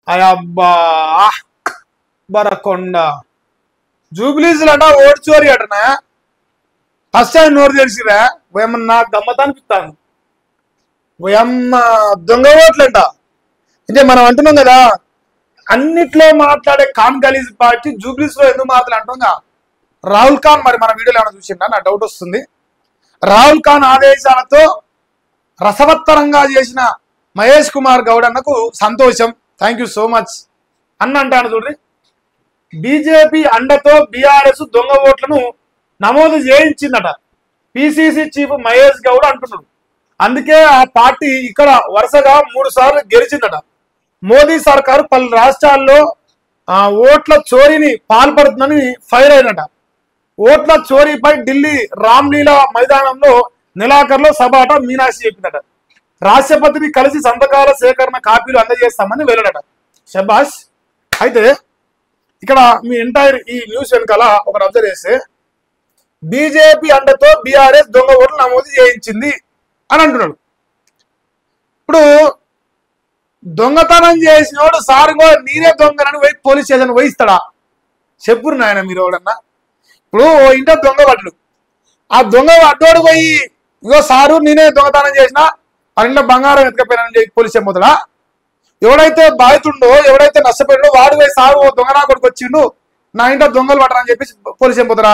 అబ్బా బరకొండ జూబ్లీస్లు అట ఓటు చోరీ అటనా ఫస్ట్ టైం నోరు తెలిసిరా ఏమన్నా గమ్మత అనిపిస్తాను ఏమన్న దొంగ ఓట్లంట అంటే మనం అంటున్నాం కదా అన్నిట్లో మాట్లాడే ఖాన్ ఖలీజ్ పార్టీ జూబ్లీస్ లో ఎందుకు మాట్లాడుతుందా రాహుల్ ఖాన్ మరి మన వీడియోలో ఏమైనా చూసిండా నా డౌట్ వస్తుంది రాహుల్ ఖాన్ ఆదేశాలతో రసవత్తరంగా చేసిన మహేష్ కుమార్ గౌడ్ అన్నకు సంతోషం థ్యాంక్ యూ సో మచ్ అన్న అంటాను చూడ్రి బీజేపీ అండతో బీఆర్ఎస్ దొంగ ఓట్లను నమోదు చేయించిందట పిసిసి చీఫ్ మహేష్ గౌడ్ అంటున్నాడు అందుకే ఆ పార్టీ ఇక్కడ వరుసగా 3 సార్లు గెలిచిందట మోదీ సర్కారు పలు రాష్ట్రాల్లో ఓట్ల చోరీని పాల్పడుతుందని ఫైర్ అయినట ఓట్ల చోరీపై ఢిల్లీ రామ్లీలా మైదానంలో నెలాఖరులో సభ అట మీనాక్షి చెప్పిందట రాష్ట్రపతిని కలిసి సంతకాల సేకరణ కాపీలు అందజేస్తామని వెళ్ళడట శబాష్ అయితే ఇక్కడ మీ ఎంటైర్ ఈ న్యూస్ వెనకాల ఒక అబ్జర్వ్ చేస్తే బీజేపీ అండతో బీఆర్ఎస్ దొంగ ఓట్లు నమోదు చేయించింది అని అంటున్నాడు ఇప్పుడు దొంగతనం చేసినోడు సారుగో నేనే దొంగనని పోయి పోలీస్ స్టేషన్ పోయిస్తాడా చెప్పురు నాయన మీరు ఎవడన్నా ఇప్పుడు ఓ ఇంట్లో దొంగ పడ్డాడు ఆ దొంగ అడ్డోడు పోయి ఇగో సారు నేనే దొంగతనం చేసినా ఆ ఇంట్లో బంగారం ఎత్తుకపోయినా పోలీస్ స్టేషన్ పోతాడా ఎవడైతే బాధితుండో ఎవడైతే నష్టపోయిండో వాడు పోయి సారు ఓ దొంగ నా కొడుకు వచ్చిండు నా ఇంట్లో దొంగలు పడరని చెప్పేసి పోలీస్ స్టేషన్ పోతారా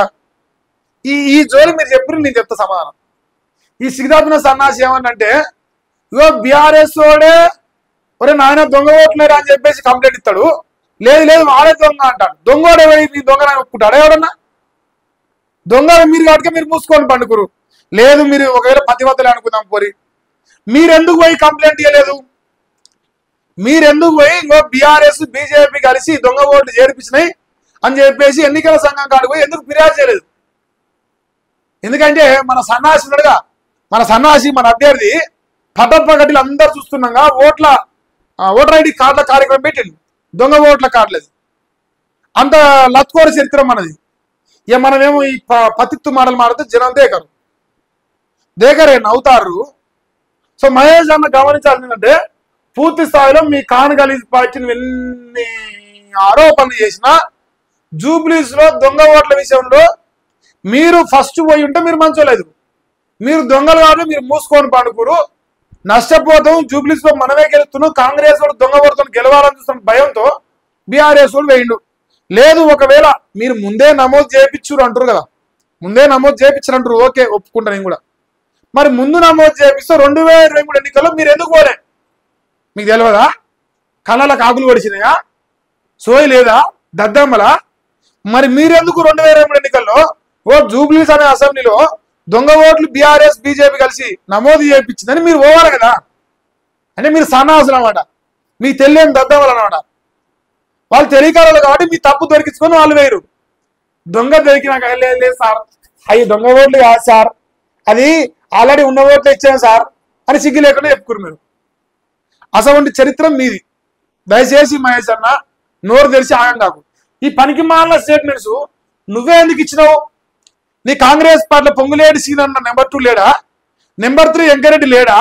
ఈ జోలి మీరు చెప్పారు నేను చెప్తా సమాధానం ఈ సిగ్దాపిన సన్నాసి ఏమన్నంటే ఇగో బీఆర్ఎస్ వాడే ఒరే నాయన దొంగ ఓట్లేరా అని చెప్పేసి కంప్లైంట్ ఇస్తాడు లేదు లేదు వాడే దొంగ అంటాడు దొంగోడే పోయి నీ దొంగ ఒప్పుకుంటాడు ఎవడన్నా దొంగలు మీరు కాబట్టి మీరు మూసుకొని పండుకురు లేదు మీరు ఒకవేళ పతివతలే అనుకుందాం పోరి మీరెందుకు పోయి కంప్లైంట్ ఇవ్వలేదు మీరెందుకు పోయి ఇంకో బీఆర్ఎస్ బీజేపీ కలిసి దొంగ ఓట్లు చేర్పించినాయి అని చెప్పేసి ఎన్నికల సంఘం కాడికి పోయి ఎందుకు ఫిర్యాదు చేయలేదు ఎందుకంటే మన సన్నాసి ఉన్నాడుగా మన సన్నాసి మన అభ్యర్థి పట్టపగటిలు అందరు చూస్తున్నాగా ఓటర్ ఐడి కార్డుల కార్యక్రమం పెట్టింది దొంగ ఓట్ల కార్డులేదు అంత లత్కోర చరిత్ర మనది ఇక మనమేమో ఈ పతిత్తు మాటలు మాడితే జనం దేకరే నవ్వుతారు సో మహేష్ అన్న గమనించాల్సిందంటే పూర్తి స్థాయిలో మీ ఖాన్ ఖలీజ్ పార్టీని ఎన్ని ఆరోపణలు చేసినా జూబ్లీస్ లో దొంగ ఓట్ల విషయంలో మీరు ఫస్ట్ పోయి ఉంటే మీరు మంచోలేదు మీరు దొంగలు కాదు మీరు మూసుకొని పండుకోరు నష్టపోతాం జూబ్లీస్ లో మనమే గెలుస్తున్నాం కాంగ్రెస్ వాడు దొంగ ఓటుతో గెలవాలని చూస్తున్న భయంతో బీఆర్ఎస్ వాడు వేయండు లేదు ఒకవేళ మీరు ముందే నమోదు చేయించురు అంటారు కదా ముందే నమోదు చేయించారు అంటారు ఓకే ఒప్పుకుంటా నేను కూడా మరి ముందు నమోదు చేపిస్తే 2023 ఎన్నికల్లో మీరు ఎందుకు పోలే మీకు తెలియదా కళ్ళలకు ఆకులు పొడిచినాయా సోయి లేదా దద్దమ్మల మరి మీరెందుకు 2023 ఎన్నికల్లో జూబ్లీస్ అనే అసెంబ్లీలో దొంగ ఓట్లు బీఆర్ఎస్ బీజేపీ కలిసి నమోదు చేయించిందని మీరు పోవాలి కదా అంటే మీరు సన్నాసులు అన్నమాట మీకు తెలియని దద్దమ్మలు అన్నమాట వాళ్ళు తెలియకారాలు కాబట్టి మీ తప్పు దొరికించుకొని వాళ్ళు వేయరు దొంగ దొరికినాక లేదు సార్ అవి దొంగ ఓట్లు కాదు సార్ అది ఆల్రెడీ ఉన్న ఓట్లు ఇచ్చాను సార్ అని సిగ్గు లేకుండా చెప్పుకోరు మీరు అసలు చరిత్ర మీది దయచేసి మహేష్ అన్న నోరు తెరిచి ఆగం కాకు ఈ పనికి మాలిన స్టేట్మెంట్స్ నువ్వే ఎందుకు ఇచ్చినావు నీ కాంగ్రెస్ పార్టీలో పొంగులేడి సీన్ అన్న నెంబర్ 2 లేడా నెంబర్ 3 వెంకరెడ్డి లేడా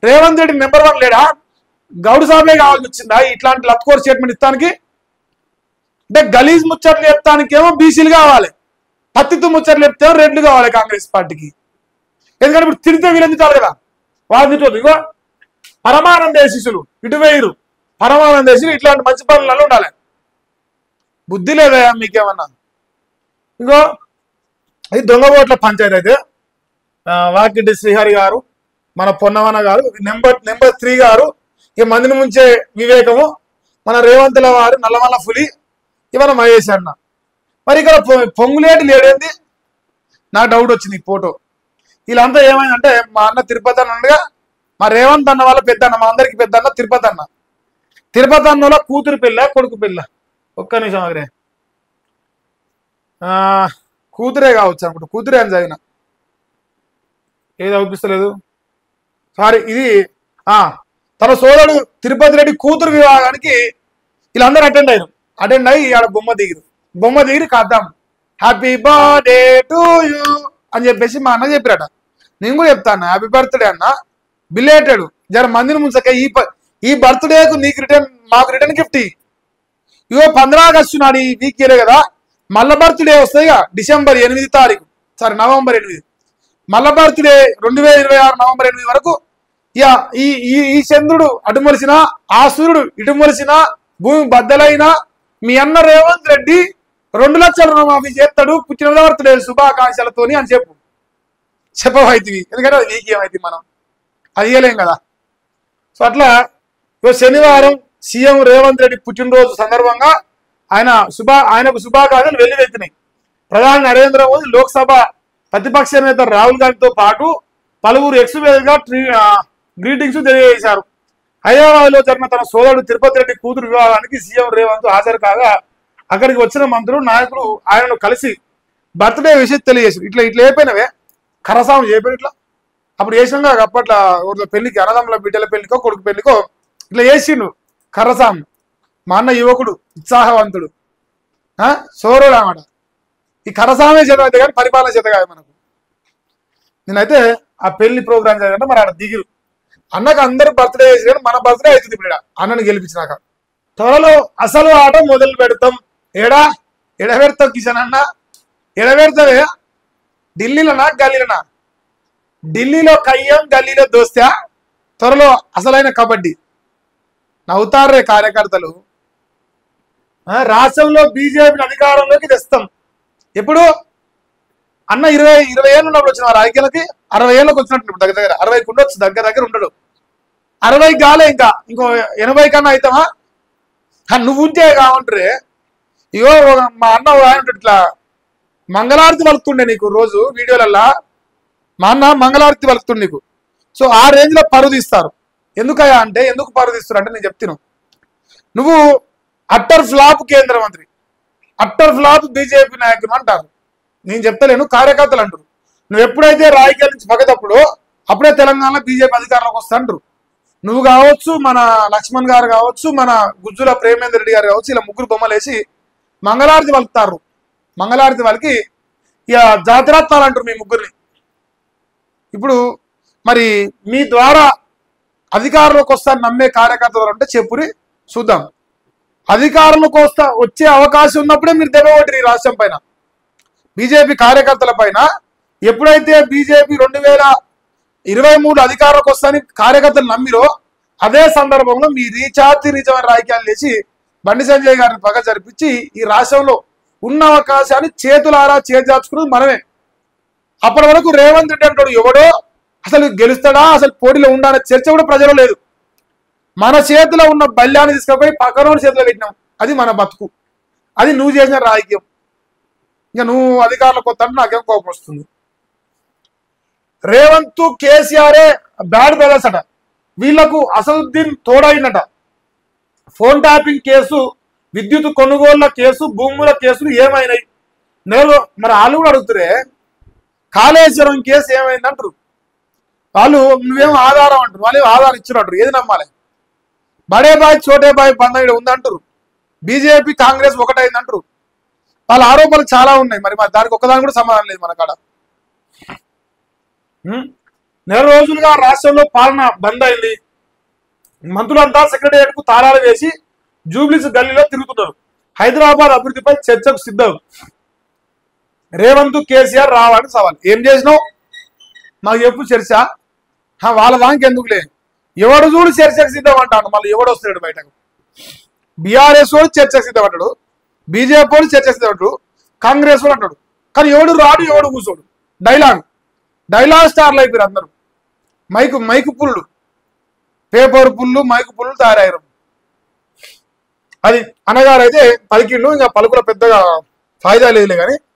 రేవంత్ రెడ్డి నెంబర్ 1 లేడా గౌడ్ సాబే కావాల్సి వచ్చిందా ఇట్లాంటి లత్కోర్ స్టేట్మెంట్ ఇస్తానికి అంటే గలీజ్ ముచ్చట్లు చెప్తానికేమో బీసీలు కావాలి పత్తిత్తు ముచ్చట్లు చెప్తే రెడ్లు కావాలి కాంగ్రెస్ పార్టీకి ఎందుకంటే ఇప్పుడు తిరిగితే వీళ్ళని చాలు కదా వాళ్ళు తిట్టదు ఇగో పరమానంద శిష్యులు ఇటు వేయరు పరమానంద శిష్యులు ఇట్లాంటి మంచి పనులలో ఉండాలి బుద్ధి లేదా మీకేమన్నా ఇంకో ఇది దొంగ ఓట్ల పంచాయతీ అయితే వాకిటి శ్రీహరి గారు మన పొన్నవన గారు నెంబర్ 3 గారు ఇక మందిని ముంచే వివేకము మన రేవంతుల వారు నల్లమల్ల పులి ఇవన్న మహేష్ అన్న మరి ఇక్కడ పొంగులేటి లేడేంది నాకు డౌట్ వచ్చింది ఈ ఫోటో వీళ్ళంతా ఏమైందంటే మా అన్న తిరుపతి అన్న ఉండగా మా రేవంత్ అన్న వాళ్ళ పెద్ద అన్న మా అందరికి పెద్ద అన్న తిరుపతి అన్నలో కూతురు పిల్ల కొడుకు పిల్ల ఒక్క నిమిషం ఆగరే కూతురే కావచ్చు అనుకుంటా కూతురే అని చదివిన ఏది అవుపిస్తలేదు సారీ ఇది తన సోదరుడు తిరుపతి రెడ్డి కూతురు వివాహానికి వీళ్ళందరూ అటెండ్ అయ్యి ఆడ బొమ్మ దిగిరి కాద్దాం హ్యాపీ బర్త్డే టు యూ అని చెప్పేసి మా అన్న చెప్పారట నేను కూడా చెప్తాను హ్యాపీ బర్త్డే అన్న బిలేటెడ్ జర మందిని ముంచక ఈ బర్త్డేకు నీకు రిటర్న్ మాకు రిటర్న్ గిఫ్ట్ ఇగో 15 ఆగస్టు నాడు ఈ వీక్ ఇయలే కదా, మళ్ళా బర్త్డే వస్తాయి డిసెంబర్ 8 తారీఖు, సారీ నవంబర్ 8, మళ్ళా బర్త్డే 2026 నవంబర్ 8 వరకు. ఇక ఈ ఈ ఈ చంద్రుడు అటు మొలిసిన, ఆ సూర్యుడు ఇటు మొలిసిన, భూమి బద్దలైనా మీ అన్న రేవంత్ రెడ్డి 2 లక్షల రుణమాఫీ చేస్తాడు, పుట్టిన బర్త్డే శుభాకాంక్షలతోని అని చెప్పవైతివి. ఎందుకంటే అది వీక్ ఏమైంది, మనం అది ఇయ్యలేం కదా. సో అట్లా శనివారం సీఎం రేవంత్ రెడ్డి పుట్టినరోజు సందర్భంగా ఆయనకు శుభాకాంక్షలు వెల్లువెత్తినాయి. ప్రధాని నరేంద్ర మోదీ, లోక్సభ ప్రతిపక్ష నేత రాహుల్ గాంధీతో పాటు పలువురు ఎక్స్వేగా గ్రీటింగ్స్ తెలియజేశారు. హైదరాబాద్ లో జరిగిన తన సోదరుడు తిరుపతి రెడ్డి కూతురు వివాహానికి సీఎం రేవంత్ హాజరు కాగా అక్కడికి వచ్చిన మంత్రులు, నాయకులు ఆయనను కలిసి బర్త్డే విషయం తెలియజేశారు. ఇట్లా అయిపోయినవే ఖరసాము చేయపోయిన ఇట్లా అప్పుడు వేసినాక అప్పట్లో పెళ్లికి, అన్నదమ్ముల బిడ్డల పెళ్లికో కొడుకు పెళ్లికో ఇట్లా వేసిండు ఖరసాము. మా అన్న యువకుడు, ఉత్సాహవంతుడు, సోరుడు అన్నమాట. ఈ ఖరసామే చేత అయితే కానీ పరిపాలన చేత కాదు మనకు. నేనైతే ఆ పెళ్లి ప్రోగ్రామ్ చదివంటే మరి ఆడ దిగిరు అన్నకు అందరూ బర్త్డే చేసి కానీ మన బర్త్డే అవుతుంది ఇప్పుడు అన్నను గెలిపించినాక. త్వరలో అసలు ఆట మొదలు పెడతాం. ఎడబెడతాం కిషన్ అన్న, ఎడబెడతావే. ఢిల్లీలోనా గల్లీలోనా? ఢిల్లీలో కయ్యం, గల్లీలో దోస్తా. త్వరలో అసలైన కబడ్డీ. నవ్వుతారే కార్యకర్తలు. రాష్ట్రంలో బీజేపీని అధికారంలోకి తెస్తాం. ఎప్పుడు అన్న 20 ఏళ్ళు ఉన్నప్పుడు వచ్చిన రాజకీయాలకి 60 ఏళ్ళకి వచ్చినట్టు దగ్గర 60 ఉండొచ్చు, దగ్గర ఉండడు. 60 కాలే, ఇంకో 80 కన్నా అవుతామా? నువ్వు ఉంటే కావంటారే. ఇగో మా అన్న ఆయన ఇట్లా మంగళారతి వలుకుతుండే నీకు రోజు వీడియోలల్లా. మా అన్న మంగళారతి వలుకుతుండే నీకు. సో ఆ రేంజ్ లో పరువు తీస్తారు. ఎందుకయ్యా అంటే, ఎందుకు పరువు తీస్తారు అంటే నేను చెప్తాను. నువ్వు అట్టర్ ఫ్లాప్ కేంద్ర మంత్రి, అట్టర్ ఫ్లాప్ బీజేపీ నాయకులు అంటారు. నేను చెప్తలేను, కార్యకర్తలు అంటారు. నువ్వు ఎప్పుడైతే రాజకీయాల నుంచి పగదప్పుడు అప్పుడే తెలంగాణలో బీజేపీ అధికారంలోకి వస్తా అంటారు. నువ్వు కావచ్చు, మన లక్ష్మణ్ గారు కావచ్చు, మన గుజ్జుల ప్రేమేందర్ రెడ్డి గారు కావచ్చు, ఇలా ముగ్గురు బొమ్మలు వేసి మంగళారతి వలుకుతారు. మంగళారతి వాళ్ళకి ఇక జాతిరత్నాలు అంటారు మీ ముగ్గురిని. ఇప్పుడు మరి మీ ద్వారా అధికారంలోకి వస్తాను నమ్మే కార్యకర్తలు అంటే చెప్పురి చూద్దాం. అధికారంలోకి వచ్చే అవకాశం ఉన్నప్పుడే మీరు దెబ్బకొట్టిరు ఈ రాష్ట్రం పైన, బీజేపీ కార్యకర్తల పైన. ఎప్పుడైతే బీజేపీ 2023 అధికారంలోకి వస్తాని కార్యకర్తలు నమ్మిరో అదే సందర్భంలో మీ నీచమైన రాజకీయాలు చేసి బండి సంజయ్ గారిని పగ జరిపించి ఈ రాష్ట్రంలో ఉన్న అవకాశాన్ని చేతులారా చేజార్చుకున్నది మనమే. అప్పటి వరకు రేవంత్ రెడ్డి అంటాడు ఎవడో, అసలు గెలుస్తాడా, అసలు పోటీలో ఉండాలనే చర్చ కూడా ప్రజలు లేదు. మన చేతిలో ఉన్న బల్యాన్ని తీసుకుపోయి పక్కన చేతిలో పెట్టినాం. అది మన బతుకు, అది నువ్వు చేసిన రాజకీయం. ఇంకా నువ్వు అధికారంలోకి వస్తాంటే నాకేం కోపం వస్తుంది. రేవంత్ కేసీఆరే బ్యాడ్ బ్రదర్స్ అట. వీళ్లకు అసదుద్దీన్ తోడైనట. ఫోన్ ట్యాపింగ్ కేసు, విద్యుత్ కొనుగోళ్ల కేసు, భూముల కేసులు ఏమైనాయి? మరి వాళ్ళు కూడా అడుగుతారే, కాళేశ్వరం కేసు ఏమైంది అంటారు. వాళ్ళు నువ్వేమో ఆధారం అంటారు, వాళ్ళు ఆధారం ఇచ్చినట్టు ఏది నమ్మాలి? బడే బాయ్ చోటే బాయ్ బంధం ఉందంటారు. బీజేపీ కాంగ్రెస్ ఒకటైందంటారు. వాళ్ళ ఆరోపణలు చాలా ఉన్నాయి. మరి దానికి ఒక్కదాని కూడా సమాధానం లేదు మన కాడ. నెల రోజులుగా రాష్ట్రంలో పాలన బంద్ అయింది. మంత్రులంతా సెక్రటేరియట్ కు తాళాలు వేసి జూబ్లీస్ గల్లీలో తిరుగుతున్నారు. హైదరాబాద్ అభివృద్ధిపై చర్చకు సిద్ధం. రేవంత్ కేసీఆర్ రావాలని సవాల్. ఏం చేసినావు మాకు చెప్పు. చర్చ వాళ్ళ దానికి ఎందుకులే. ఎవడు చూడు చర్చకు సిద్ధం అంటాడు. మళ్ళీ ఎవడు వస్తాడు బయటకు? బీఆర్ఎస్ వాడు చర్చకు సిద్ధం అంటాడు, బీజేపీ వాడు చర్చకు సిద్ధం అంటాడు, కాంగ్రెస్ వాడు అంటాడు. కానీ ఎవడు రాడు, ఎవడు కూర్చోడు. డైలాగ్ స్టార్లు అయిపోయారు అందరూ. మైకు పుల్లు, పేపర్ పుల్లు, మైకు పుల్లు తయారయ్యారు. అది అనగారైతే పలికిండు. ఇంకా పలుకుల పెద్దగా ఫాయిదా లేదులే కానీ